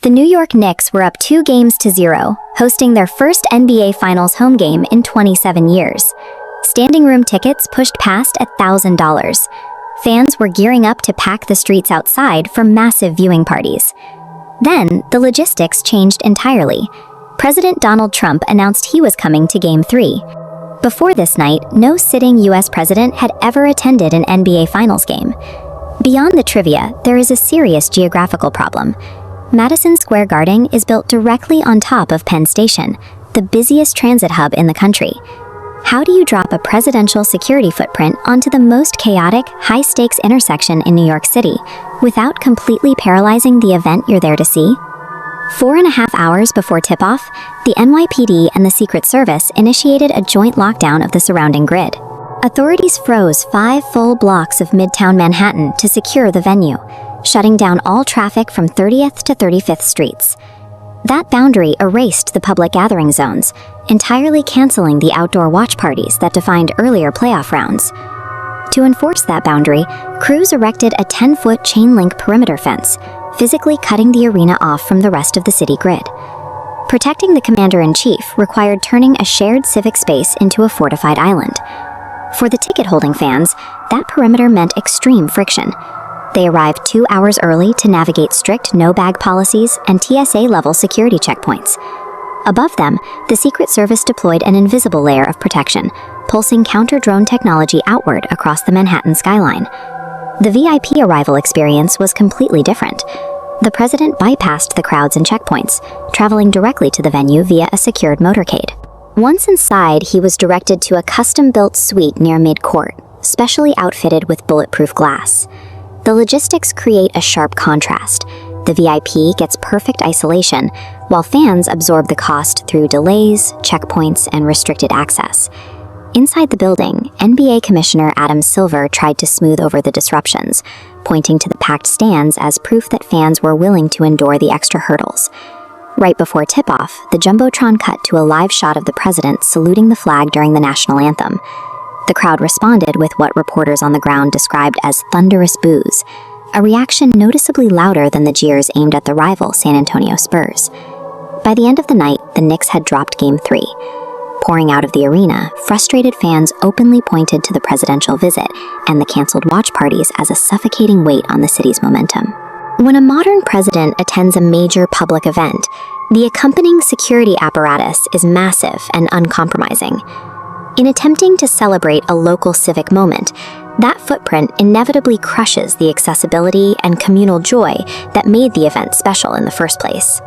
The New York Knicks were up 2-0, hosting their first NBA Finals home game in 27 years. Standing room tickets pushed past $1,000. Fans were gearing up to pack the streets outside for massive viewing parties. Then, the logistics changed entirely. President Donald Trump announced he was coming to Game 3. Before this night, no sitting U.S. president had ever attended an NBA Finals game. Beyond the trivia, there is a serious geographical problem. Madison Square Garden is built directly on top of Penn Station, the busiest transit hub in the country. How do you drop a presidential security footprint onto the most chaotic, high-stakes intersection in New York City without completely paralyzing the event you're there to see? 4.5 hours before tip-off, the NYPD and the Secret Service initiated a joint lockdown of the surrounding grid. Authorities froze 5 full blocks of Midtown Manhattan to secure the venue, shutting down all traffic from 30th to 35th Streets. That boundary erased the public gathering zones, entirely canceling the outdoor watch parties that defined earlier playoff rounds. To enforce that boundary, crews erected a 10-foot chain-link perimeter fence, physically cutting the arena off from the rest of the city grid. Protecting the commander-in-chief required turning a shared civic space into a fortified island. For the ticket-holding fans, that perimeter meant extreme friction. They arrived 2 hours early to navigate strict no-bag policies and TSA-level security checkpoints. Above them, the Secret Service deployed an invisible layer of protection, pulsing counter-drone technology outward across the Manhattan skyline. The VIP arrival experience was completely different. The president bypassed the crowds and checkpoints, traveling directly to the venue via a secured motorcade. Once inside, he was directed to a custom-built suite near mid-court, specially outfitted with bulletproof glass. The logistics create a sharp contrast. The VIP gets perfect isolation, while fans absorb the cost through delays, checkpoints, and restricted access. Inside the building, NBA Commissioner Adam Silver tried to smooth over the disruptions, pointing to the packed stands as proof that fans were willing to endure the extra hurdles. Right before tip-off, the Jumbotron cut to a live shot of the president saluting the flag during the national anthem. The crowd responded with what reporters on the ground described as thunderous boos, a reaction noticeably louder than the jeers aimed at the rival San Antonio Spurs. By the end of the night, the Knicks had dropped Game 3. Pouring out of the arena, frustrated fans openly pointed to the presidential visit and the canceled watch parties as a suffocating weight on the city's momentum. When a modern president attends a major public event, the accompanying security apparatus is massive and uncompromising. In attempting to celebrate a local civic moment, that footprint inevitably crushes the accessibility and communal joy that made the event special in the first place.